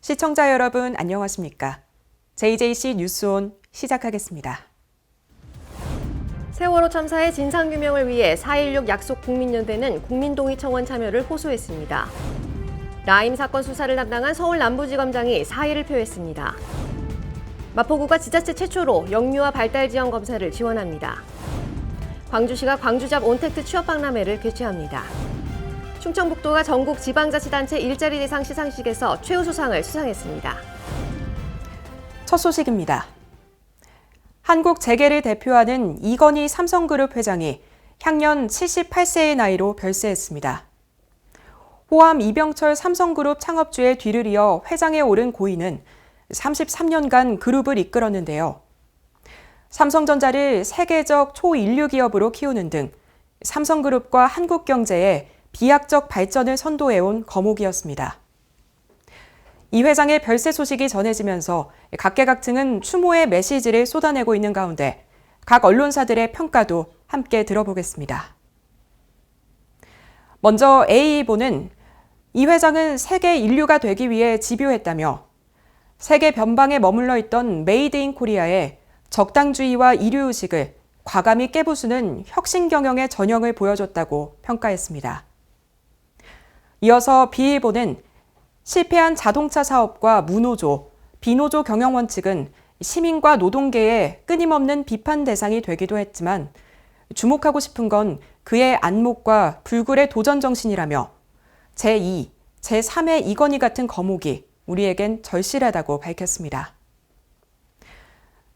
시청자 여러분 안녕하십니까? JJC 뉴스온 시작하겠습니다. 세월호 참사의 진상규명을 위해 4.16 약속 국민연대는 국민동의청원 참여를 호소했습니다. 라임 사건 수사를 담당한 서울 남부지검장이 사의를 표했습니다. 마포구가 지자체 최초로 영유아 발달 지원 검사를 지원합니다. 광주시가 광주잡 온택트 취업박람회를 개최합니다. 충청북도가 전국 지방자치단체 일자리 대상 시상식에서 최우수상을 수상했습니다. 첫 소식입니다. 한국 재계를 대표하는 이건희 삼성그룹 회장이 향년 78세의 나이로 별세했습니다. 호암 이병철 삼성그룹 창업주의 뒤를 이어 회장에 오른 고인은 33년간 그룹을 이끌었는데요. 삼성전자를 세계적 초인류 기업으로 키우는 등 삼성그룹과 한국 경제에 비약적 발전을 선도해온 거목이었습니다. 이 회장의 별세 소식이 전해지면서 각계각층은 추모의 메시지를 쏟아내고 있는 가운데 각 언론사들의 평가도 함께 들어보겠습니다. 먼저 A일보는 이 회장은 세계 인류가 되기 위해 집요했다며 세계 변방에 머물러 있던 메이드 인 코리아의 적당주의와 이류의식을 과감히 깨부수는 혁신 경영의 전형을 보여줬다고 평가했습니다. 이어서 B일보는 실패한 자동차 사업과 무노조, 비노조 경영 원칙은 시민과 노동계의 끊임없는 비판 대상이 되기도 했지만 주목하고 싶은 건 그의 안목과 불굴의 도전 정신이라며 제2, 제3의 이건희 같은 거목이 우리에겐 절실하다고 밝혔습니다.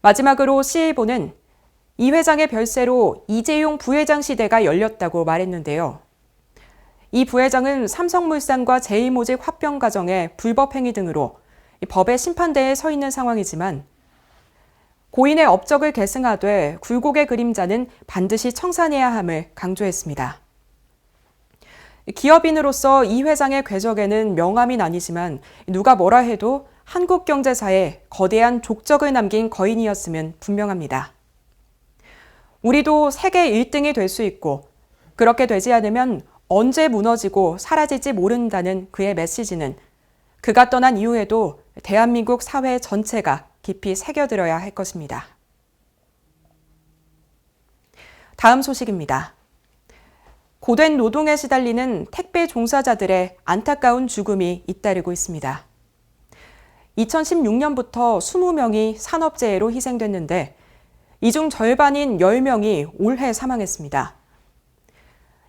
마지막으로 C일보는 이 회장의 별세로 이재용 부회장 시대가 열렸다고 말했는데요. 이 부회장은 삼성물산과 제이모직 합병 과정의 불법 행위 등으로 법의 심판대에 서 있는 상황이지만 고인의 업적을 계승하되 굴곡의 그림자는 반드시 청산해야 함을 강조했습니다. 기업인으로서 이 회장의 궤적에는 명함이 아니지만 누가 뭐라 해도 한국 경제사에 거대한 족적을 남긴 거인이었으면 분명합니다. 우리도 세계 1등이 될 수 있고 그렇게 되지 않으면 언제 무너지고 사라질지 모른다는 그의 메시지는 그가 떠난 이후에도 대한민국 사회 전체가 깊이 새겨들어야 할 것입니다. 다음 소식입니다. 고된 노동에 시달리는 택배 종사자들의 안타까운 죽음이 잇따르고 있습니다. 2016년부터 20명이 산업재해로 희생됐는데 이 중 절반인 10명이 올해 사망했습니다.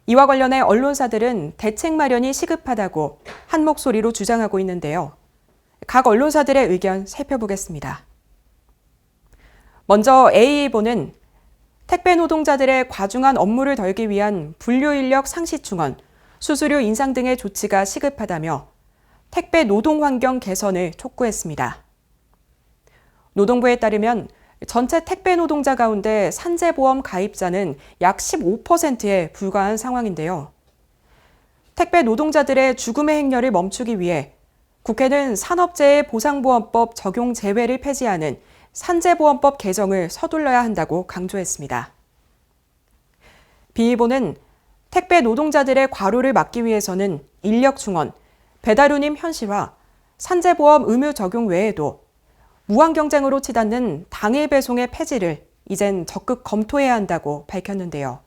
이와 관련해 언론사들은 대책 마련이 시급하다고 한 목소리로 주장하고 있는데요. 각 언론사들의 의견 살펴보겠습니다. 먼저 A일보는 택배 노동자들의 과중한 업무를 덜기 위한 분류인력 상시 충원, 수수료 인상 등의 조치가 시급하다며 택배 노동 환경 개선을 촉구했습니다. 노동부에 따르면 전체 택배 노동자 가운데 산재보험 가입자는 약 15%에 불과한 상황인데요. 택배 노동자들의 죽음의 행렬을 멈추기 위해 국회는 산업재해 보상보험법 적용 제외를 폐지하는 산재보험법 개정을 서둘러야 한다고 강조했습니다. B일보는 택배 노동자들의 과로를 막기 위해서는 인력 충원, 배달운임 현실화, 산재보험 의무 적용 외에도 무한 경쟁으로 치닫는 당일 배송의 폐지를 이젠 적극 검토해야 한다고 밝혔는데요.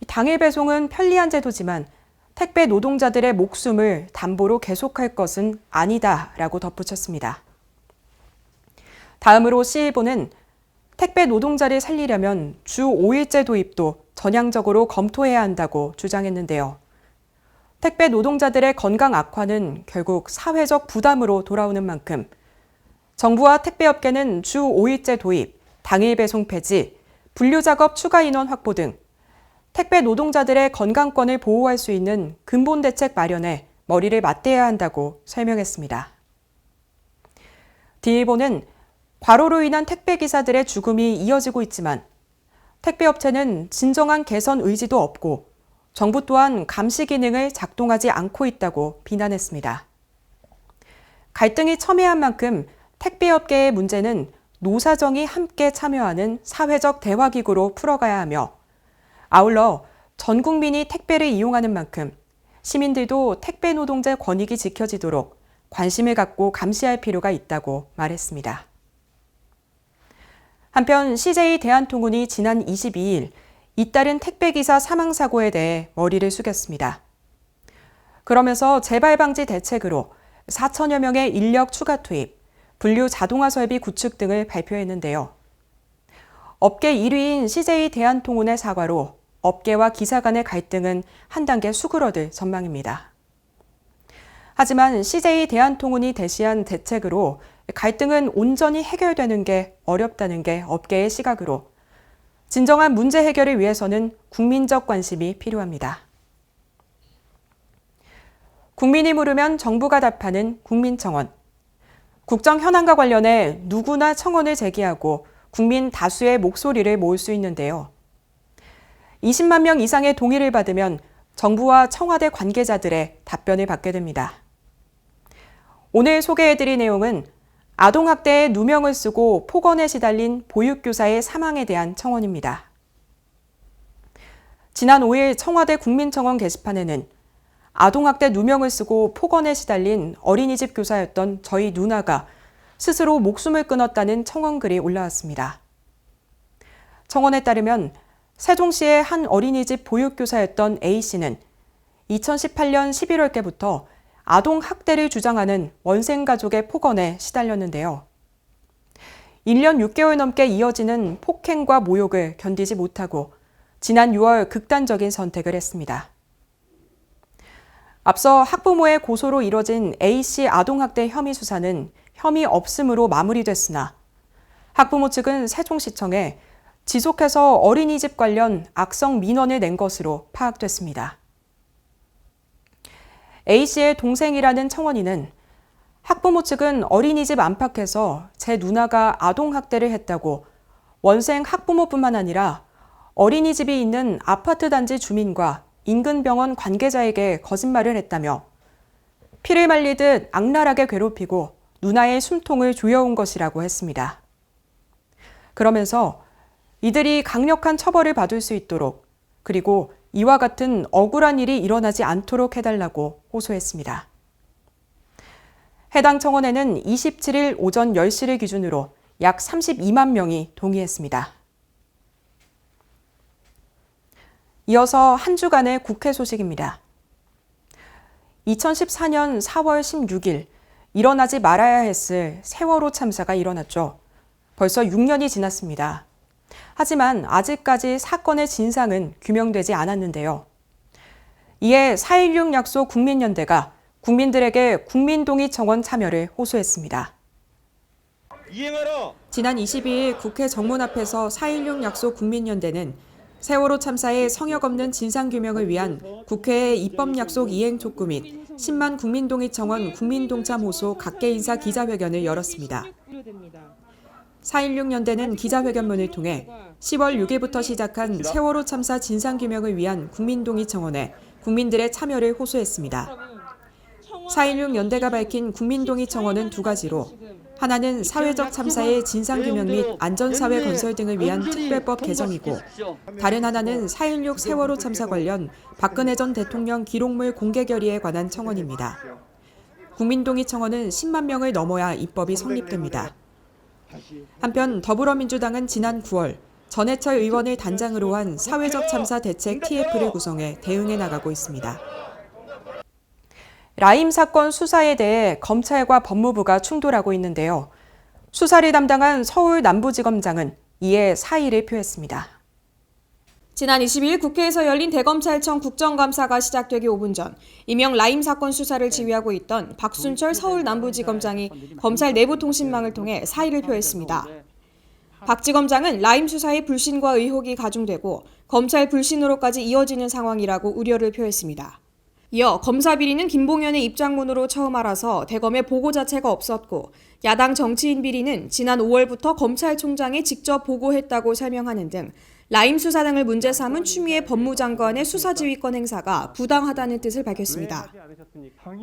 당일 배송은 편리한 제도지만 택배 노동자들의 목숨을 담보로 계속할 것은 아니다라고 덧붙였습니다. 다음으로 C일보는 택배 노동자를 살리려면 주 5일제 도입도 전향적으로 검토해야 한다고 주장했는데요. 택배 노동자들의 건강 악화는 결국 사회적 부담으로 돌아오는 만큼 정부와 택배업계는 주 5일제 도입, 당일 배송 폐지, 분류작업 추가 인원 확보 등 택배 노동자들의 건강권을 보호할 수 있는 근본 대책 마련에 머리를 맞대야 한다고 설명했습니다. D일보는 과로로 인한 택배기사들의 죽음이 이어지고 있지만 택배업체는 진정한 개선 의지도 없고 정부 또한 감시 기능을 작동하지 않고 있다고 비난했습니다. 갈등이 첨예한 만큼 택배업계의 문제는 노사정이 함께 참여하는 사회적 대화기구로 풀어가야 하며 아울러 전 국민이 택배를 이용하는 만큼 시민들도 택배 노동자 권익이 지켜지도록 관심을 갖고 감시할 필요가 있다고 말했습니다. 한편 CJ 대한통운이 지난 22일 잇따른 택배기사 사망사고에 대해 머리를 숙였습니다. 그러면서 재발 방지 대책으로 4천여 명의 인력 추가 투입, 분류 자동화 설비 구축 등을 발표했는데요. 업계 1위인 CJ 대한통운의 사과로 업계와 기사 간의 갈등은 한 단계 수그러들 전망입니다. 하지만 CJ 대한통운이 제시한 대책으로 갈등은 온전히 해결되는 게 어렵다는 게 업계의 시각으로 진정한 문제 해결을 위해서는 국민적 관심이 필요합니다. 국민이 물으면 정부가 답하는 국민청원. 국정 현안과 관련해 누구나 청원을 제기하고 국민 다수의 목소리를 모을 수 있는데요. 20만 명 이상의 동의를 받으면 정부와 청와대 관계자들의 답변을 받게 됩니다. 오늘 소개해드릴 내용은 아동학대에 누명을 쓰고 폭언에 시달린 보육교사의 사망에 대한 청원입니다. 지난 5일 청와대 국민청원 게시판에는 아동학대 누명을 쓰고 폭언에 시달린 어린이집 교사였던 저희 누나가 스스로 목숨을 끊었다는 청원글이 올라왔습니다. 청원에 따르면 세종시의 한 어린이집 보육교사였던 A씨는 2018년 11월께부터 아동학대를 주장하는 원생가족의 폭언에 시달렸는데요. 1년 6개월 넘게 이어지는 폭행과 모욕을 견디지 못하고 지난 6월 극단적인 선택을 했습니다. 앞서 학부모의 고소로 이뤄진 A씨 아동학대 혐의 수사는 혐의 없음으로 마무리됐으나 학부모 측은 세종시청에 지속해서 어린이집 관련 악성 민원을 낸 것으로 파악됐습니다. A씨의 동생이라는 청원인은 학부모 측은 어린이집 안팎에서 제 누나가 아동학대를 했다고 원생 학부모뿐만 아니라 어린이집이 있는 아파트 단지 주민과 인근 병원 관계자에게 거짓말을 했다며 피를 말리듯 악랄하게 괴롭히고 누나의 숨통을 조여온 것이라고 했습니다. 그러면서 이들이 강력한 처벌을 받을 수 있도록 그리고 이와 같은 억울한 일이 일어나지 않도록 해달라고 호소했습니다. 해당 청원에는 27일 오전 10시를 기준으로 약 32만 명이 동의했습니다. 이어서 한 주간의 국회 소식입니다. 2014년 4월 16일 일어나지 말아야 했을 세월호 참사가 일어났죠. 벌써 6년이 지났습니다. 하지만 아직까지 사건의 진상은 규명되지 않았는데요. 이에 4.16 약속 국민연대가 국민들에게 국민동의 청원 참여를 호소했습니다. 지난 22일 국회 정문 앞에서 4.16 약속 국민연대는 세월호 참사의 성역 없는 진상규명을 위한 국회의 입법약속 이행 촉구 및 10만 국민동의 청원 국민동참 호소 각계 인사 기자회견을 열었습니다. 4.16 연대는 기자회견문을 통해 10월 6일부터 시작한 세월호 참사 진상규명을 위한 국민동의 청원에 국민들의 참여를 호소했습니다. 4.16 연대가 밝힌 국민동의 청원은 두 가지로 하나는 사회적 참사의 진상규명 및 안전사회 건설 등을 위한 특별법 개정이고 다른 하나는 4.16 세월호 참사 관련 박근혜 전 대통령 기록물 공개 결의에 관한 청원입니다. 국민동의 청원은 10만 명을 넘어야 입법이 성립됩니다. 한편 더불어민주당은 지난 9월 전해철 의원을 단장으로 한 사회적 참사 대책 TF를 구성해 대응해 나가고 있습니다. 라임 사건 수사에 대해 검찰과 법무부가 충돌하고 있는데요. 수사를 담당한 서울 남부지검장은 이에 사의를 표했습니다. 지난 22일 국회에서 열린 대검찰청 국정감사가 시작되기 5분 전 이명 라임 사건 수사를 지휘하고 있던 박순철 서울 남부지검장이 검찰 내부 통신망을 통해 사의를 표했습니다. 박 지검장은 라임 수사의 불신과 의혹이 가중되고 검찰 불신으로까지 이어지는 상황이라고 우려를 표했습니다. 이어 검사 비리는 김봉현의 입장문으로 처음 알아서 대검에 보고 자체가 없었고 야당 정치인 비리는 지난 5월부터 검찰총장에 직접 보고했다고 설명하는 등 라임 수사 등을 문제 삼은 추미애 법무장관의 수사지휘권 행사가 부당하다는 뜻을 밝혔습니다.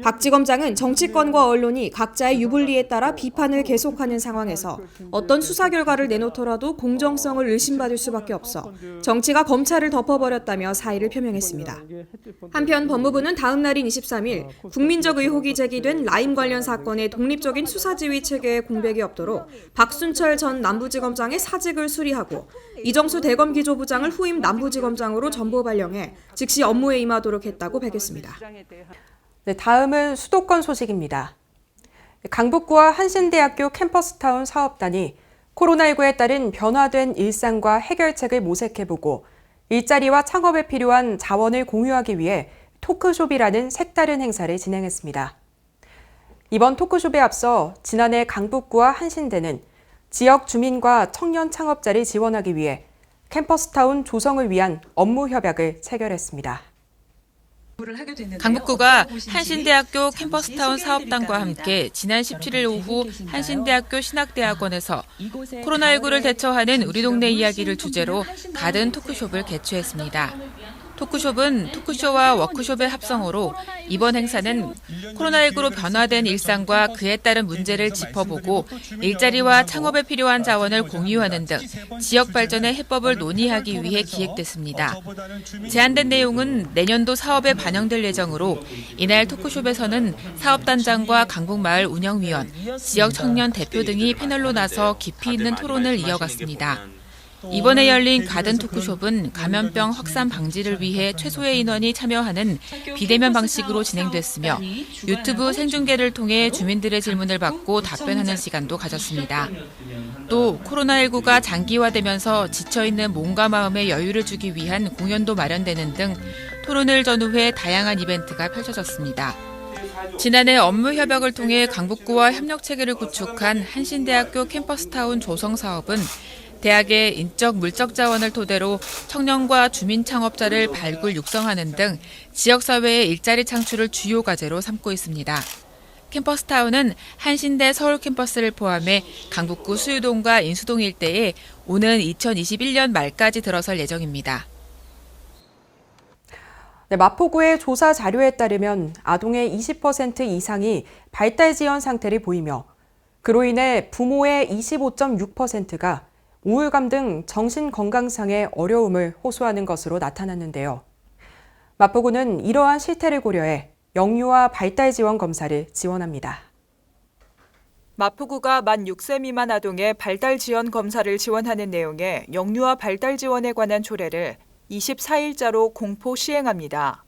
박 지검장은 정치권과 언론이 각자의 유불리에 따라 비판을 계속하는 상황에서 어떤 수사 결과를 내놓더라도 공정성을 의심받을 수밖에 없어 정치가 검찰을 덮어버렸다며 사의를 표명했습니다. 한편 법무부는 다음 날인 23일 국민적 의혹이 제기된 라임 관련 사건의 독립적인 수사지휘 체계에 공백이 없도록 박순철 전 남부지검장의 사직을 수리하고 이정수 대검기조부장을 후임 남부지검장으로 전보 발령해 즉시 업무에 임하도록 했다고 밝혔습니다. 네, 다음은 수도권 소식입니다. 강북구와 한신대학교 캠퍼스타운 사업단이 코로나19에 따른 변화된 일상과 해결책을 모색해보고 일자리와 창업에 필요한 자원을 공유하기 위해 토크숍이라는 색다른 행사를 진행했습니다. 이번 토크숍에 앞서 지난해 강북구와 한신대는 지역 주민과 청년 창업자를 지원하기 위해 캠퍼스타운 조성을 위한 업무 협약을 체결했습니다. 강북구가 한신대학교 캠퍼스타운 사업단과 함께 지난 17일 오후 한신대학교 신학대학원에서 코로나19를 대처하는 우리 동네 이야기를 주제로 가든 토크숍을 개최했습니다. 토크숍은 토크쇼와 워크숍의 합성어로 이번 행사는 코로나19로 변화된 일상과 그에 따른 문제를 짚어보고 일자리와 창업에 필요한 자원을 공유하는 등 지역 발전의 해법을 논의하기 위해 기획됐습니다. 제안된 내용은 내년도 사업에 반영될 예정으로 이날 토크숍에서는 사업단장과 강북마을 운영위원, 지역 청년 대표 등이 패널로 나서 깊이 있는 토론을 이어갔습니다. 이번에 열린 가든 토크숍은 감염병 확산 방지를 위해 최소의 인원이 참여하는 비대면 방식으로 진행됐으며 유튜브 생중계를 통해 주민들의 질문을 받고 답변하는 시간도 가졌습니다. 또 코로나19가 장기화되면서 지쳐있는 몸과 마음에 여유를 주기 위한 공연도 마련되는 등 토론을 전후해 다양한 이벤트가 펼쳐졌습니다. 지난해 업무 협약을 통해 강북구와 협력 체계를 구축한 한신대학교 캠퍼스타운 조성 사업은 대학의 인적 물적 자원을 토대로 청년과 주민 창업자를 발굴 육성하는 등 지역사회의 일자리 창출을 주요 과제로 삼고 있습니다. 캠퍼스타운은 한신대 서울 캠퍼스를 포함해 강북구 수유동과 인수동 일대에 오는 2021년 말까지 들어설 예정입니다. 네, 마포구의 조사 자료에 따르면 아동의 20% 이상이 발달 지연 상태를 보이며 그로 인해 부모의 25.6%가 우울감 등 정신건강상의 어려움을 호소하는 것으로 나타났는데요. 마포구는 이러한 실태를 고려해 영유아 발달 지원 검사를 지원합니다. 마포구가 만 6세 미만 아동의 발달 지원 검사를 지원하는 내용의 영유아 발달 지원에 관한 조례를 24일자로 공포 시행합니다.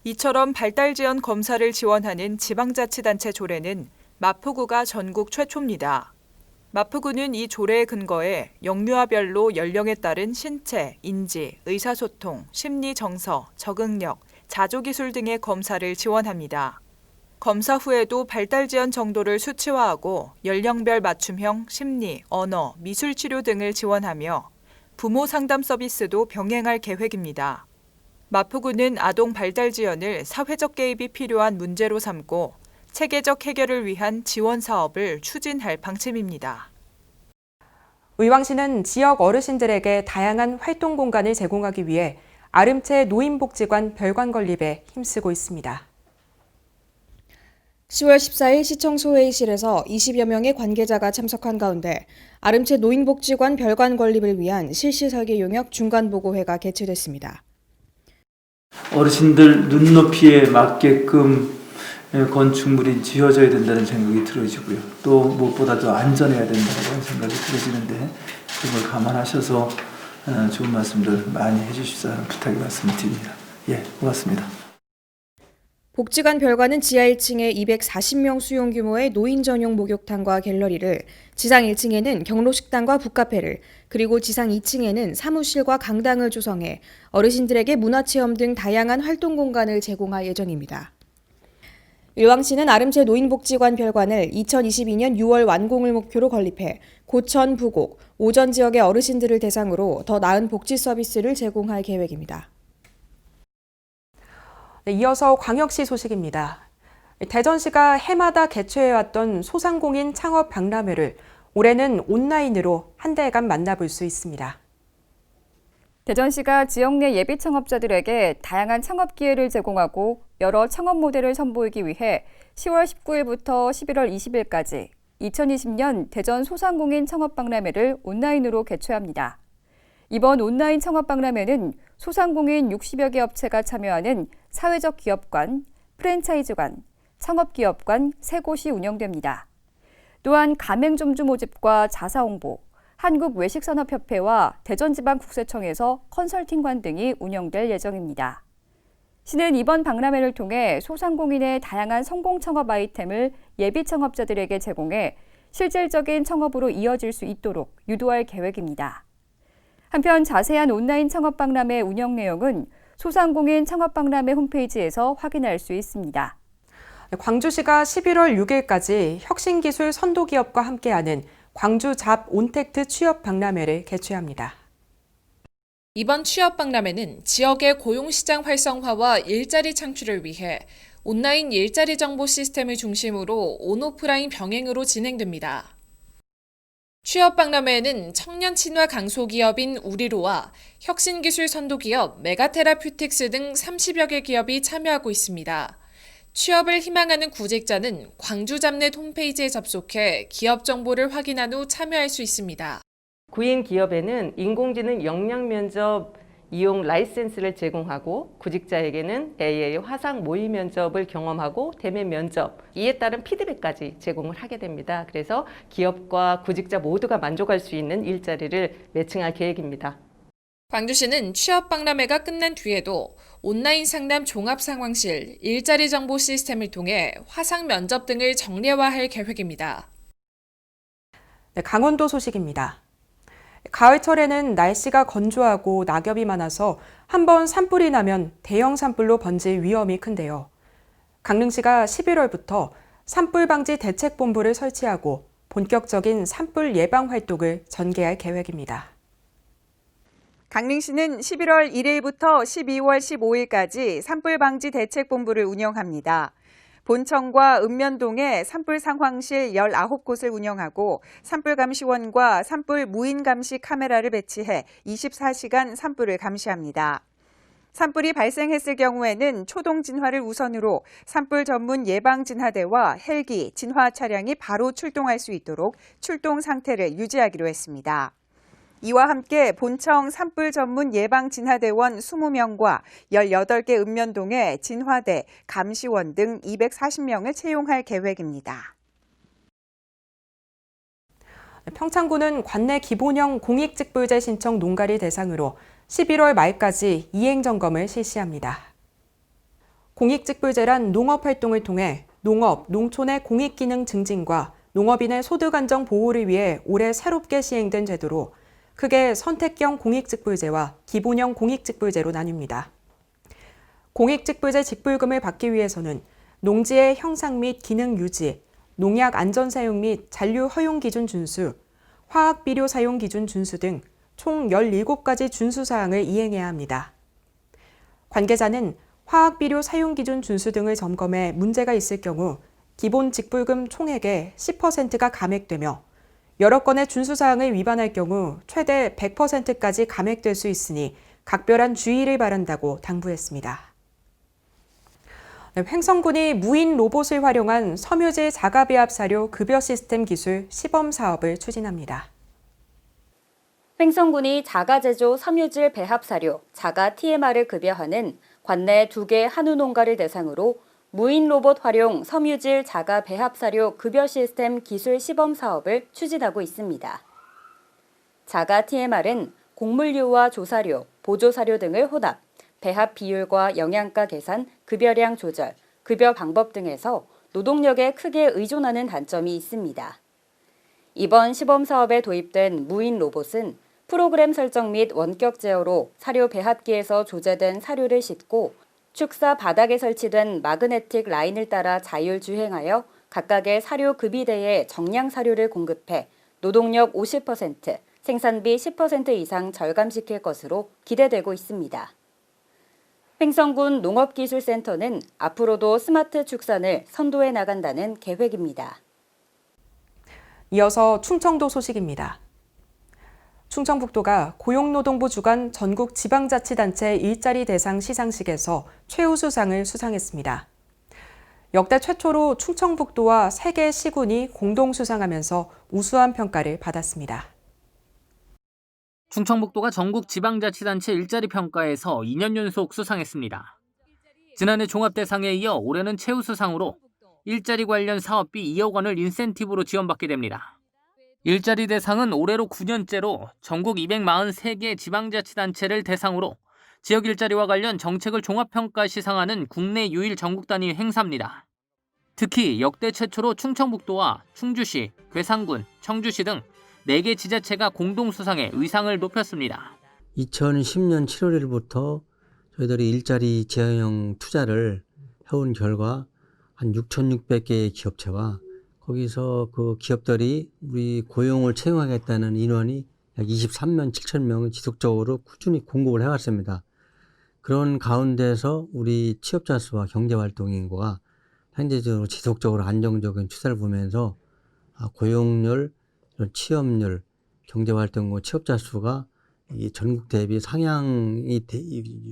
이처럼 발달 지원 검사를 지원하는 지방자치단체 조례는 마포구가 전국 최초입니다. 마포구는 이 조례에 근거해 영유아별로 연령에 따른 신체, 인지, 의사소통, 심리 정서, 적응력, 자조기술 등의 검사를 지원합니다. 검사 후에도 발달 지연 정도를 수치화하고 연령별 맞춤형 심리, 언어, 미술치료 등을 지원하며 부모 상담 서비스도 병행할 계획입니다. 마포구는 아동 발달 지연을 사회적 개입이 필요한 문제로 삼고 체계적 해결을 위한 지원 사업을 추진할 방침입니다. 의왕시는 지역 어르신들에게 다양한 활동 공간을 제공하기 위해 아름채 노인복지관 별관 건립에 힘쓰고 있습니다. 10월 14일 시청 소회의실에서 20여 명의 관계자가 참석한 가운데 아름채 노인복지관 별관 건립을 위한 실시 설계 용역 중간보고회가 개최됐습니다. 어르신들 눈높이에 맞게끔 건축물이 지어져야 된다는 생각이 들어지고요. 또 무엇보다도 안전해야 된다는 생각이 들어지는데 그걸 감안하셔서 좋은 말씀들 많이 해주십사는 부탁의 말씀을 드립니다. 예, 고맙습니다. 복지관 별관은 지하 1층에 240명 수용 규모의 노인 전용 목욕탕과 갤러리를, 지상 1층에는 경로식당과 북카페를, 그리고 지상 2층에는 사무실과 강당을 조성해 어르신들에게 문화체험 등 다양한 활동 공간을 제공할 예정입니다. 의왕시는 아름채 노인복지관 별관을 2022년 6월 완공을 목표로 건립해 고천, 부곡, 오전 지역의 어르신들을 대상으로 더 나은 복지 서비스를 제공할 계획입니다. 네, 이어서 광역시 소식입니다. 대전시가 해마다 개최해왔던 소상공인 창업 박람회를 올해는 온라인으로 한 달간 만나볼 수 있습니다. 대전시가 지역 내 예비 창업자들에게 다양한 창업 기회를 제공하고 여러 창업 모델을 선보이기 위해 10월 19일부터 11월 20일까지 2020년 대전 소상공인 창업박람회를 온라인으로 개최합니다. 이번 온라인 창업박람회는 소상공인 60여 개 업체가 참여하는 사회적 기업관, 프랜차이즈관, 창업기업관 3곳이 운영됩니다. 또한 가맹점주 모집과 자사홍보, 한국외식산업협회와 대전지방국세청에서 컨설팅관 등이 운영될 예정입니다. 시는 이번 박람회를 통해 소상공인의 다양한 성공 창업 아이템을 예비 창업자들에게 제공해 실질적인 창업으로 이어질 수 있도록 유도할 계획입니다. 한편 자세한 온라인 창업박람회 운영 내용은 소상공인 창업박람회 홈페이지에서 확인할 수 있습니다. 광주시가 11월 6일까지 혁신기술 선도기업과 함께하는 광주 잡 온택트 취업 박람회를 개최합니다. 이번 취업 박람회는 지역의 고용시장 활성화와 일자리 창출을 위해 온라인 일자리 정보 시스템을 중심으로 온오프라인 병행으로 진행됩니다. 취업 박람회에는 청년 친화 강소기업인 우리로와 혁신기술 선도기업 메가테라퓨틱스 등 30여 개 기업이 참여하고 있습니다. 취업을 희망하는 구직자는 광주 잡넷 홈페이지에 접속해 기업 정보를 확인한 후 참여할 수 있습니다. 구인 기업에는 인공지능 역량 면접 이용 라이센스를 제공하고 구직자에게는 AA 화상 모의 면접을 경험하고 대면 면접, 이에 따른 피드백까지 제공을 하게 됩니다. 그래서 기업과 구직자 모두가 만족할 수 있는 일자리를 매칭할 계획입니다. 광주시는 취업 박람회가 끝난 뒤에도 온라인 상담 종합 상황실, 일자리 정보 시스템을 통해 화상 면접 등을 정례화할 계획입니다. 네, 강원도 소식입니다. 가을철에는 날씨가 건조하고 낙엽이 많아서 한번 산불이 나면 대형 산불로 번질 위험이 큰데요. 강릉시가 11월부터 산불 방지 대책본부를 설치하고 본격적인 산불 예방 활동을 전개할 계획입니다. 강릉시는 11월 1일부터 12월 15일까지 산불 방지 대책본부를 운영합니다. 본청과 읍면동에 산불 상황실 19곳을 운영하고 산불 감시원과 산불 무인 감시 카메라를 배치해 24시간 산불을 감시합니다. 산불이 발생했을 경우에는 초동 진화를 우선으로 산불 전문 예방 진화대와 헬기, 진화 차량이 바로 출동할 수 있도록 출동 상태를 유지하기로 했습니다. 이와 함께 본청 산불 전문 예방 진화대원 20명과 18개 읍면동에 진화대, 감시원 등 240명을 채용할 계획입니다. 평창군은 관내 기본형 공익직불제 신청 농가리 대상으로 11월 말까지 이행점검을 실시합니다. 공익직불제란 농업활동을 통해 농업, 농촌의 공익기능 증진과 농업인의 소득 안정 보호를 위해 올해 새롭게 시행된 제도로 크게 선택형 공익직불제와 기본형 공익직불제로 나뉩니다. 공익직불제 직불금을 받기 위해서는 농지의 형상 및 기능 유지, 농약 안전 사용 및 잔류 허용 기준 준수, 화학 비료 사용 기준 준수 등 총 17가지 준수 사항을 이행해야 합니다. 관계자는 화학 비료 사용 기준 준수 등을 점검해 문제가 있을 경우 기본 직불금 총액의 10%가 감액되며 여러 건의 준수 사항을 위반할 경우 최대 100%까지 감액될 수 있으니 각별한 주의를 바란다고 당부했습니다. 횡성군이 무인 로봇을 활용한 섬유질 자가배합 사료 급여 시스템 기술 시범 사업을 추진합니다. 횡성군이 자가제조 섬유질 배합 사료, 자가 TMR을 급여하는 관내 2개 한우 농가를 대상으로 무인 로봇 활용 섬유질 자가 배합 사료 급여 시스템 기술 시범 사업을 추진하고 있습니다. 자가 TMR은 곡물류와 조사료, 보조사료 등을 혼합, 배합 비율과 영양가 계산, 급여량 조절, 급여 방법 등에서 노동력에 크게 의존하는 단점이 있습니다. 이번 시범 사업에 도입된 무인 로봇은 프로그램 설정 및 원격 제어로 사료 배합기에서 조제된 사료를 싣고 축사 바닥에 설치된 마그네틱 라인을 따라 자율주행하여 각각의 사료 급이대에 정량 사료를 공급해 노동력 50%, 생산비 10% 이상 절감시킬 것으로 기대되고 있습니다. 횡성군 농업기술센터는 앞으로도 스마트 축산을 선도해 나간다는 계획입니다. 이어서 충청도 소식입니다. 충청북도가 고용노동부 주관 전국 지방자치단체 일자리 대상 시상식에서 최우수상을 수상했습니다. 역대 최초로 충청북도와 3개 시군이 공동 수상하면서 우수한 평가를 받았습니다. 충청북도가 전국 지방자치단체 일자리 평가에서 2년 연속 수상했습니다. 지난해 종합대상에 이어 올해는 최우수상으로 일자리 관련 사업비 2억 원을 인센티브로 지원받게 됩니다. 일자리 대상은 올해로 9년째로 전국 243개 지방자치단체를 대상으로 지역 일자리와 관련 정책을 종합평가 시상하는 국내 유일 전국 단위 행사입니다. 특히 역대 최초로 충청북도와 충주시, 괴산군, 청주시 등 4개 지자체가 공동 수상해 의상을 높였습니다. 2010년 7월 1일부터 저희들이 일자리 지향형 투자를 해온 결과 한 6,600개의 기업체와 거기서 그 기업들이 우리 고용을 채용하겠다는 인원이 약 23만 7천 명을 지속적으로 꾸준히 공급을 해왔습니다. 그런 가운데서 우리 취업자 수와 경제활동 인구가 현재적으로 지속적으로 안정적인 추세를 보면서 고용률, 취업률, 경제활동과 취업자 수가 전국 대비 상향이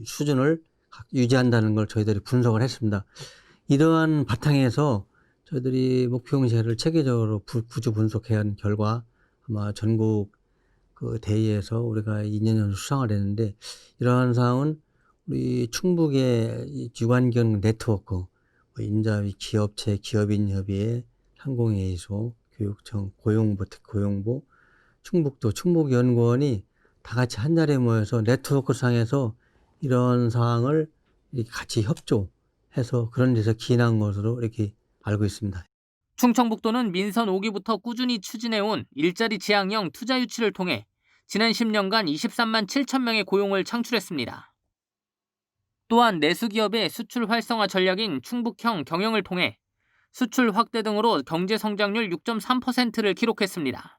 수준을 유지한다는 걸 저희들이 분석을 했습니다. 이러한 바탕에서 저희들이 목표 형식을 체계적으로 구조 분석한 결과 아마 전국 그 대회에서 우리가 2년 연속 수상을 했는데, 이러한 사항은 우리 충북의 유관경 네트워크, 인자위 기업체, 기업인협의회, 상공회의소, 교육청, 고용부, 특고용부, 충북도, 충북연구원이 다 같이 한 자리에 모여서 네트워크 상에서 이런 사항을 이렇게 같이 협조해서 그런 데서 기인한 것으로 이렇게 알고 있습니다. 충청북도는 민선 5기부터 꾸준히 추진해온 일자리 지향형 투자 유치를 통해 지난 10년간 23만 7천 명의 고용을 창출했습니다. 또한 내수기업의 수출 활성화 전략인 충북형 경영을 통해 수출 확대 등으로 경제 성장률 6.3%를 기록했습니다.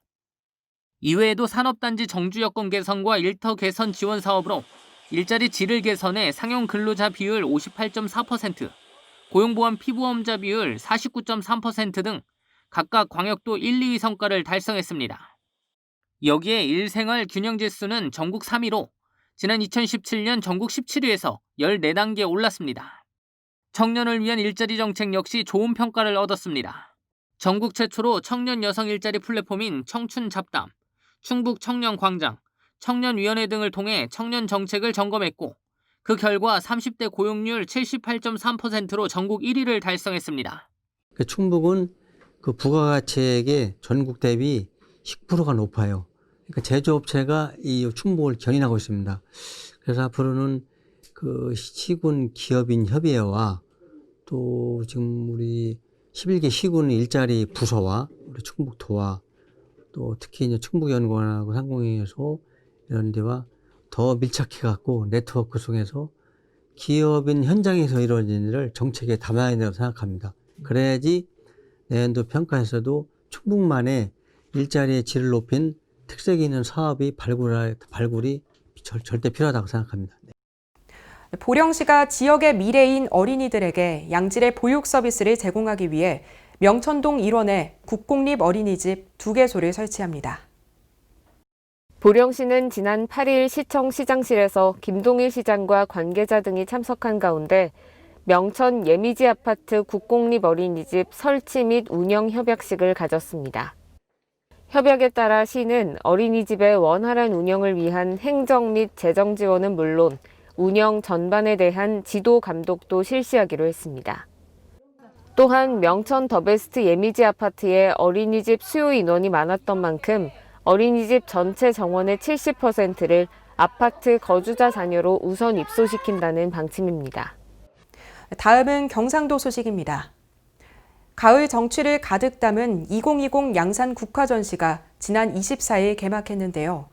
이외에도 산업단지 정주 여건 개선과 일터 개선 지원 사업으로 일자리 질을 개선해 상용 근로자 비율 58.4%, 고용보험 피부험자 비율 49.3% 등 각각 광역도 1, 2위 성과를 달성했습니다. 여기에 일생활 균형지수는 전국 3위로 지난 2017년 전국 17위에서 14단계 올랐습니다. 청년을 위한 일자리 정책 역시 좋은 평가를 얻었습니다. 전국 최초로 청년 여성 일자리 플랫폼인 청춘잡담, 충북 청년광장, 청년위원회 등을 통해 청년 정책을 점검했고, 그 결과 30대 고용률 78.3%로 전국 1위를 달성했습니다. 충북은 그 부가가치액의 전국 대비 10%가 높아요. 그러니까 제조업체가 이 충북을 견인하고 있습니다. 그래서 앞으로는 그 시군 기업인 협의회와 또 지금 우리 11개 시군 일자리 부서와 우리 충북도와 또 특히 이제 충북연구원하고 상공회의소 이런 데와 더 밀착해갖고 네트워크 속에서 기업인 현장에서 이루어진 일을 정책에 담아야 된다고 생각합니다. 그래야지 내년도 평가에서도 충북만의 일자리의 질을 높인 특색 있는 사업이 발굴이 절대 필요하다고 생각합니다. 보령시가 지역의 미래인 어린이들에게 양질의 보육 서비스를 제공하기 위해 명천동 일원에 국공립 어린이집 2개소를 설치합니다. 보령시는 지난 8일 시청 시장실에서 김동일 시장과 관계자 등이 참석한 가운데 명천 예미지 아파트 국공립 어린이집 설치 및 운영 협약식을 가졌습니다. 협약에 따라 시는 어린이집의 원활한 운영을 위한 행정 및 재정 지원은 물론 운영 전반에 대한 지도 감독도 실시하기로 했습니다. 또한 명천 더베스트 예미지 아파트에 어린이집 수요 인원이 많았던 만큼 어린이집 전체 정원의 70%를 아파트 거주자 자녀로 우선 입소시킨다는 방침입니다. 다음은 경상도 소식입니다. 가을 정취를 가득 담은 2020 양산 국화전시가 지난 24일 개막했는데요.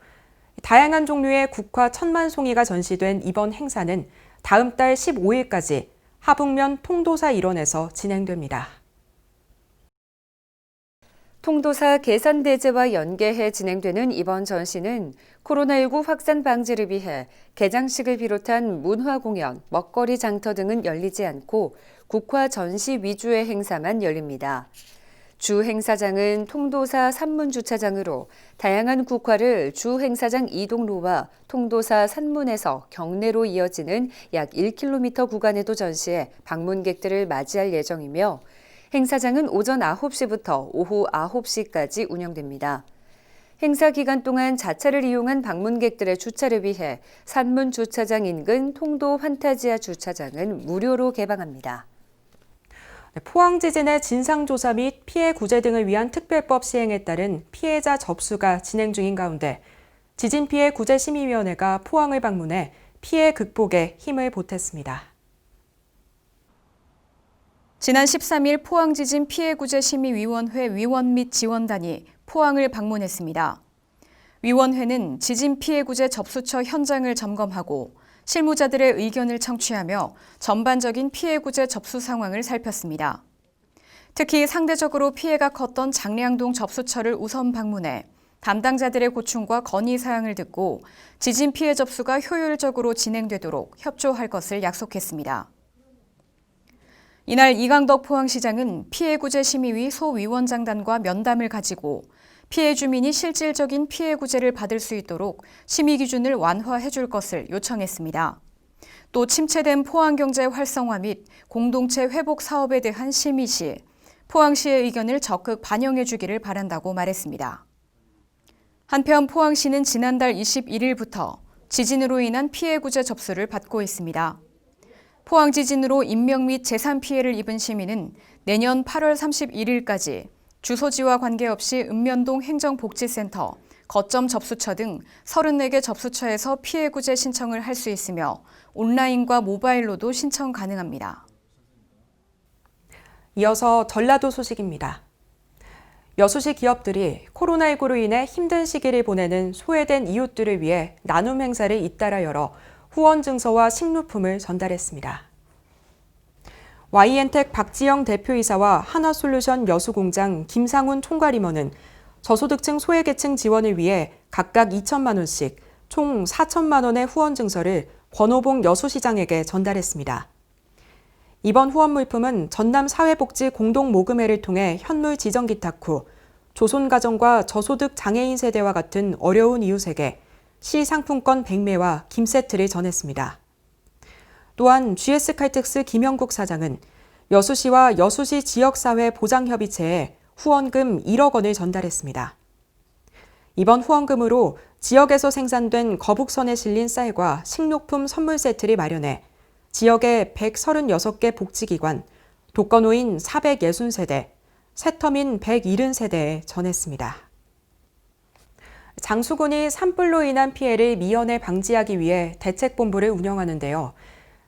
다양한 종류의 국화 1,000만 송이가 전시된 이번 행사는 다음 달 15일까지 하북면 통도사 일원에서 진행됩니다. 통도사 계산대제와 연계해 진행되는 이번 전시는 코로나19 확산 방지를 위해 개장식을 비롯한 문화 공연, 먹거리 장터 등은 열리지 않고 국화 전시 위주의 행사만 열립니다. 주 행사장은 통도사 산문주차장으로 다양한 국화를 주 행사장 이동로와 통도사 산문에서 경내로 이어지는 약 1km 구간에도 전시해 방문객들을 맞이할 예정이며 행사장은 오전 9시부터 오후 9시까지 운영됩니다. 행사 기간 동안 자차를 이용한 방문객들의 주차를 위해 산문주차장 인근 통도 환타지아 주차장은 무료로 개방합니다. 포항 지진의 진상조사 및 피해 구제 등을 위한 특별법 시행에 따른 피해자 접수가 진행 중인 가운데 지진 피해 구제 심의위원회가 포항을 방문해 피해 극복에 힘을 보탰습니다. 지난 13일 포항지진 피해구제심의위원회 위원 및 지원단이 포항을 방문했습니다. 위원회는 지진 피해구제 접수처 현장을 점검하고 실무자들의 의견을 청취하며 전반적인 피해구제 접수 상황을 살폈습니다. 특히 상대적으로 피해가 컸던 장량동 접수처를 우선 방문해 담당자들의 고충과 건의사항을 듣고 지진 피해 접수가 효율적으로 진행되도록 협조할 것을 약속했습니다. 이날 이강덕 포항시장은 피해구제심의위 소위원장단과 면담을 가지고 피해 주민이 실질적인 피해 구제를 받을 수 있도록 심의 기준을 완화해 줄 것을 요청했습니다. 또 침체된 포항경제 활성화 및 공동체 회복 사업에 대한 심의 시 포항시의 의견을 적극 반영해 주기를 바란다고 말했습니다. 한편 포항시는 지난달 21일부터 지진으로 인한 피해 구제 접수를 받고 있습니다. 포항 지진으로 인명 및 재산 피해를 입은 시민은 내년 8월 31일까지 주소지와 관계없이 읍면동 행정복지센터, 거점 접수처 등 34개 접수처에서 피해 구제 신청을 할 수 있으며 온라인과 모바일로도 신청 가능합니다. 이어서 전라도 소식입니다. 여수시 기업들이 코로나19로 인해 힘든 시기를 보내는 소외된 이웃들을 위해 나눔 행사를 잇따라 열어 후원 증서와 식료품을 전달했습니다. YN텍 박지영 대표이사와 하나솔루션 여수공장 김상훈 총괄임원은 저소득층 소외계층 지원을 위해 각각 2천만 원씩 총 4천만 원의 후원 증서를 권오봉 여수시장에게 전달했습니다. 이번 후원 물품은 전남사회복지 공동모금회를 통해 현물 지정 기탁 후 조손가정과 저소득 장애인 세대와 같은 어려운 이웃에게 시상품권 100매와 김 세트를 전했습니다. 또한 GS칼텍스 김영국 사장은 여수시와 여수시 지역사회 보장협의체에 후원금 1억 원을 전달했습니다. 이번 후원금으로 지역에서 생산된 거북선에 실린 쌀과 식료품 선물 세트를 마련해 지역의 136개 복지기관, 독거노인 460세대, 새터민 170세대에 전했습니다. 장수군이 산불로 인한 피해를 미연에 방지하기 위해 대책본부를 운영하는데요.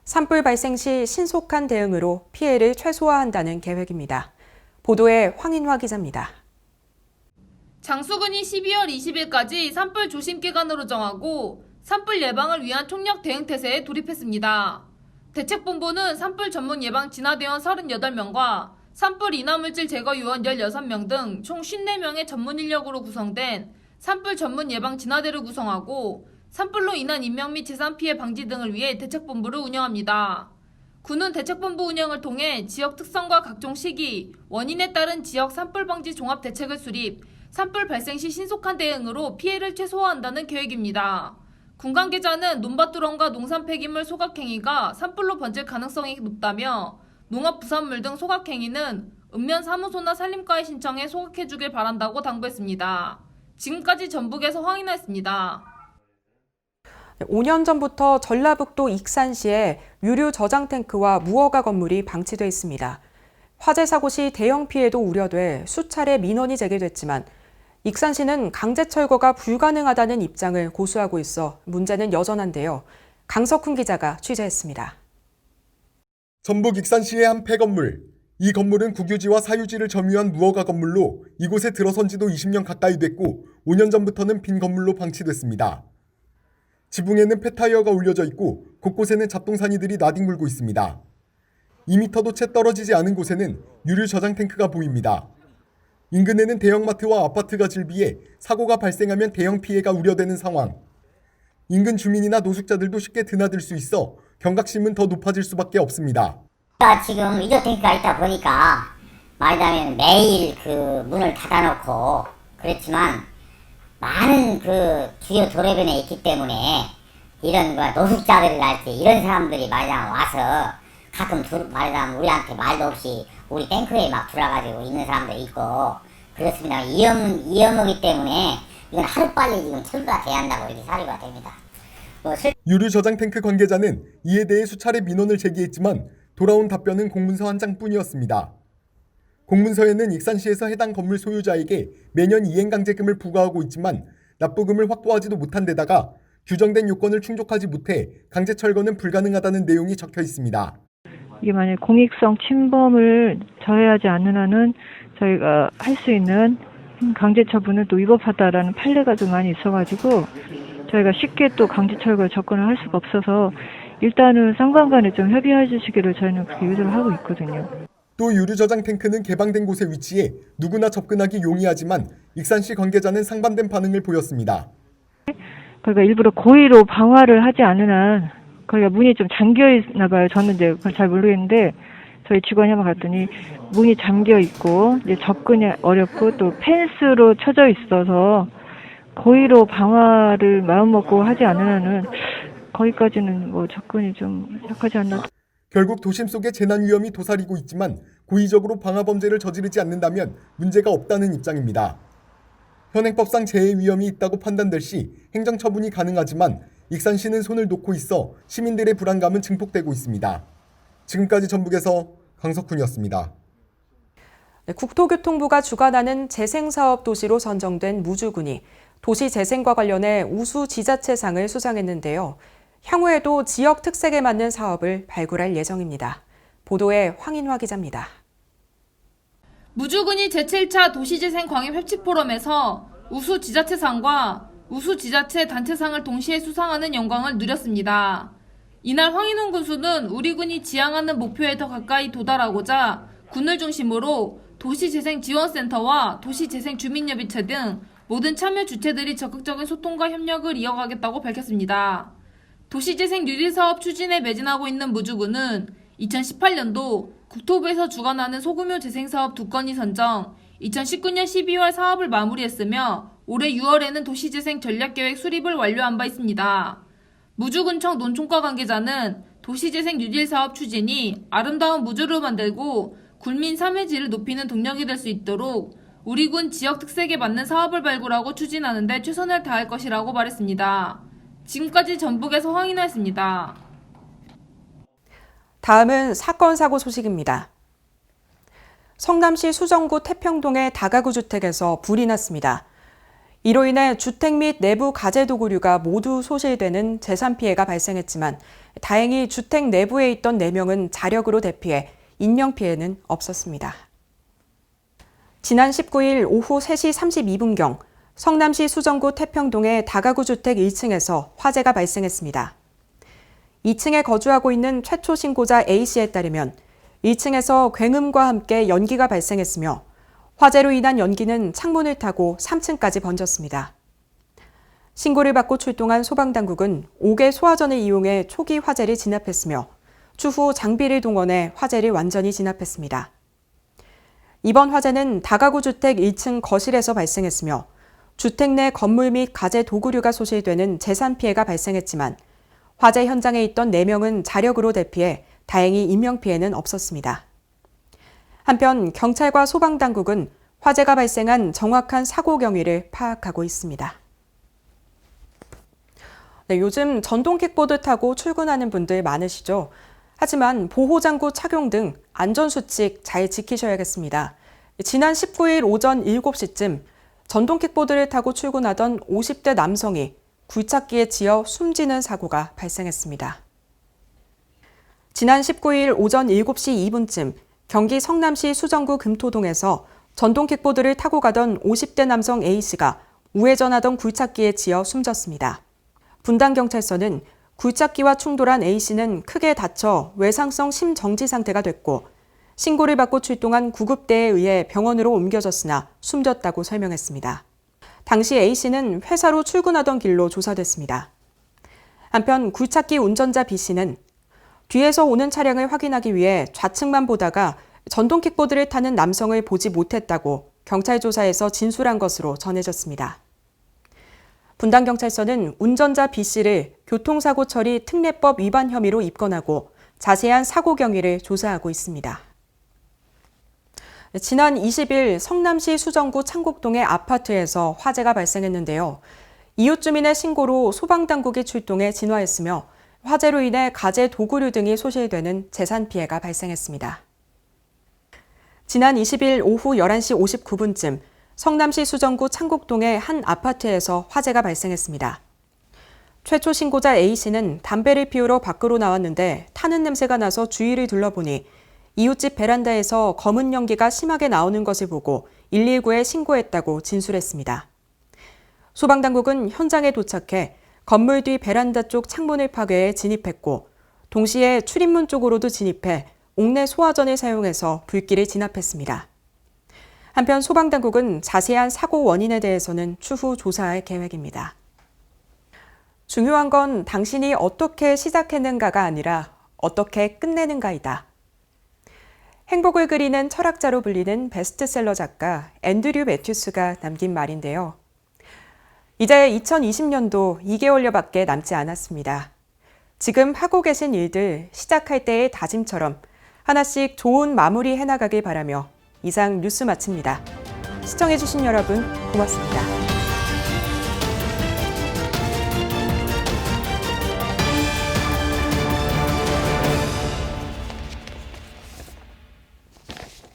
산불 발생 시 신속한 대응으로 피해를 최소화한다는 계획입니다. 보도에 황인화 기자입니다. 장수군이 12월 20일까지 산불 조심 기간으로 정하고 산불 예방을 위한 총력 대응 태세에 돌입했습니다. 대책본부는 산불 전문 예방 진화대원 38명과 산불 인화물질 제거 요원 16명 등 총 54명의 전문 인력으로 구성된 산불 전문 예방 진화대를 구성하고 산불로 인한 인명 및 재산 피해 방지 등을 위해 대책본부를 운영합니다. 군은 대책본부 운영을 통해 지역 특성과 각종 시기, 원인에 따른 지역 산불 방지 종합 대책을 수립, 산불 발생 시 신속한 대응으로 피해를 최소화한다는 계획입니다. 군 관계자는 논밭두렁과 농산 폐기물 소각행위가 산불로 번질 가능성이 높다며 농업 부산물 등 소각행위는 읍면 사무소나 산림과에 신청해 소각해주길 바란다고 당부했습니다. 지금까지 전북에서 황인하였습니다. 5년 전부터 전라북도 익산시에 유류 저장 탱크와 무허가 건물이 방치돼 있습니다. 화재 사고 시 대형 피해도 우려돼 수차례 민원이 제기됐지만 익산시는 강제 철거가 불가능하다는 입장을 고수하고 있어 문제는 여전한데요. 강석훈 기자가 취재했습니다. 전북 익산시의 한 폐건물. 이 건물은 국유지와 사유지를 점유한 무허가 건물로 이곳에 들어선 지도 20년 가까이 됐고 5년 전부터는 빈 건물로 방치됐습니다. 지붕에는 폐타이어가 올려져 있고 곳곳에는 잡동사니들이 나뒹굴고 있습니다. 2m도 채 떨어지지 않은 곳에는 유류 저장 탱크가 보입니다. 인근에는 대형마트와 아파트가 즐비해 사고가 발생하면 대형 피해가 우려되는 상황. 인근 주민이나 노숙자들도 쉽게 드나들 수 있어 경각심은 더 높아질 수밖에 없습니다. 지금 유료 탱크가 있다 보니까 말하자면 매일 그 문을 닫아놓고 그렇지만 많은 그 주요 도로변에 있기 때문에 이런 거 노숙자들이랄지 이런 사람들이 말하자면 와서 가끔 말하자면 우리한테 말도 없이 우리 탱크에 막 들어가지고 있는 사람들이 있고 그렇습니다. 위험하기 때문에 이건 하루빨리 지금 철거가 돼야 한다고 이렇게 사료가 됩니다. 유류 저장 탱크 관계자는 이에 대해 수차례 민원을 제기했지만 돌아온 답변은 공문서 한 장뿐이었습니다. 공문서에는 익산시에서 해당 건물 소유자에게 매년 이행강제금을 부과하고 있지만 납부금을 확보하지도 못한 데다가 규정된 요건을 충족하지 못해 강제 철거는 불가능하다는 내용이 적혀 있습니다. 이게 만약 공익성 침범을 저해하지 않는 한은 저희가 할 수 있는 강제 처분은 또 위법하다라는 판례가 좀 많이 있어가지고 저희가 쉽게 또 강제 철거에 접근을 할 수가 없어서 일단은 쌍방 간에 좀 협의해 주시기를 저희는 그렇게 요청을 하고 있거든요. 또 유류 저장 탱크는 개방된 곳에 위치해 누구나 접근하기 용이하지만 익산시 관계자는 상반된 반응을 보였습니다. 그러니까 일부러 고의로 방화를 하지 않는 한 거기가 문이 좀 잠겨 있나 봐요. 저는 이제 그건 잘 모르겠는데 저희 직원이 한번 갔더니 문이 잠겨 있고 이제 접근이 어렵고 또 펜스로 쳐져 있어서 고의로 방화를 마음먹고 하지 않는 한은 거기까지는 뭐 접근이 좀 약하지 않나. 결국 도심 속에 재난 위험이 도사리고 있지만 고의적으로 방화 범죄를 저지르지 않는다면 문제가 없다는 입장입니다. 현행법상 재해 위험이 있다고 판단될 시 행정처분이 가능하지만 익산시는 손을 놓고 있어 시민들의 불안감은 증폭되고 있습니다. 지금까지 전북에서 강석훈이었습니다. 국토교통부가 주관하는 재생사업 도시로 선정된 무주군이 도시재생과 관련해 우수 지자체상을 수상했는데요. 향후에도 지역 특색에 맞는 사업을 발굴할 예정입니다. 보도에 황인화 기자입니다. 무주군이 제7차 도시재생 광역협치포럼에서 우수 지자체상과 우수 지자체 단체상을 동시에 수상하는 영광을 누렸습니다. 이날 황인훈 군수는 우리 군이 지향하는 목표에 더 가까이 도달하고자 군을 중심으로 도시재생지원센터와 도시재생주민협의체 등 모든 참여 주체들이 적극적인 소통과 협력을 이어가겠다고 밝혔습니다. 도시재생 뉴딜사업 추진에 매진하고 있는 무주군은 2018년도 국토부에서 주관하는 소규모 재생사업 2건이 선정, 2019년 12월 사업을 마무리했으며 올해 6월에는 도시재생 전략계획 수립을 완료한 바 있습니다. 무주군청 논총과 관계자는 도시재생 뉴딜 사업 추진이 아름다운 무주를 만들고 군민 삶의 질을 높이는 동력이 될 수 있도록 우리 군 지역 특색에 맞는 사업을 발굴하고 추진하는 데 최선을 다할 것이라고 말했습니다. 지금까지 전북에서 황인화였습니다. 다음은 사건 사고 소식입니다. 성남시 수정구 태평동의 다가구 주택에서 불이 났습니다. 이로 인해 주택 및 내부 가재 도구류가 모두 소실되는 재산 피해가 발생했지만 다행히 주택 내부에 있던 4명은 자력으로 대피해 인명 피해는 없었습니다. 지난 19일 오후 3시 32분경 성남시 수정구 태평동의 다가구 주택 1층에서 화재가 발생했습니다. 2층에 거주하고 있는 최초 신고자 A씨에 따르면 1층에서 굉음과 함께 연기가 발생했으며 화재로 인한 연기는 창문을 타고 3층까지 번졌습니다. 신고를 받고 출동한 소방당국은 5개 소화전을 이용해 초기 화재를 진압했으며 추후 장비를 동원해 화재를 완전히 진압했습니다. 이번 화재는 다가구 주택 1층 거실에서 발생했으며 주택 내 건물 및 가재 도구류가 소실되는 재산 피해가 발생했지만 화재 현장에 있던 4명은 자력으로 대피해 다행히 인명피해는 없었습니다. 한편 경찰과 소방당국은 화재가 발생한 정확한 사고 경위를 파악하고 있습니다. 네, 요즘 전동 킥보드 타고 출근하는 분들 많으시죠? 하지만 보호장구 착용 등 안전수칙 잘 지키셔야겠습니다. 지난 19일 오전 7시쯤 전동 킥보드를 타고 출근하던 50대 남성이 굴착기에 치여 숨지는 사고가 발생했습니다. 지난 19일 오전 7시 2분쯤 경기 성남시 수정구 금토동에서 전동 킥보드를 타고 가던 50대 남성 A씨가 우회전하던 굴착기에 치여 숨졌습니다. 분당경찰서는 굴착기와 충돌한 A씨는 크게 다쳐 외상성 심정지 상태가 됐고 신고를 받고 출동한 구급대에 의해 병원으로 옮겨졌으나 숨졌다고 설명했습니다. 당시 A씨는 회사로 출근하던 길로 조사됐습니다. 한편 굴착기 운전자 B씨는 뒤에서 오는 차량을 확인하기 위해 좌측만 보다가 전동 킥보드를 타는 남성을 보지 못했다고 경찰 조사에서 진술한 것으로 전해졌습니다. 분당경찰서는 운전자 B씨를 교통사고 처리 특례법 위반 혐의로 입건하고 자세한 사고 경위를 조사하고 있습니다. 지난 20일 성남시 수정구 창곡동의 아파트에서 화재가 발생했는데요. 이웃 주민의 신고로 소방당국이 출동해 진화했으며 화재로 인해 가재 도구류 등이 소실되는 재산 피해가 발생했습니다. 지난 20일 오후 11시 59분쯤 성남시 수정구 창곡동의 한 아파트에서 화재가 발생했습니다. 최초 신고자 A씨는 담배를 피우러 밖으로 나왔는데 타는 냄새가 나서 주위를 둘러보니 이웃집 베란다에서 검은 연기가 심하게 나오는 것을 보고 119에 신고했다고 진술했습니다. 소방당국은 현장에 도착해 건물 뒤 베란다 쪽 창문을 파괴해 진입했고 동시에 출입문 쪽으로도 진입해 옥내 소화전을 사용해서 불길을 진압했습니다. 한편 소방당국은 자세한 사고 원인에 대해서는 추후 조사할 계획입니다. 중요한 건 당신이 어떻게 시작했는가가 아니라 어떻게 끝내는가이다. 행복을 그리는 철학자로 불리는 베스트셀러 작가 앤드류 매튜스가 남긴 말인데요. 이제 2020년도 2개월여밖에 남지 않았습니다. 지금 하고 계신 일들 시작할 때의 다짐처럼 하나씩 좋은 마무리 해나가길 바라며 이상 뉴스 마칩니다. 시청해주신 여러분 고맙습니다.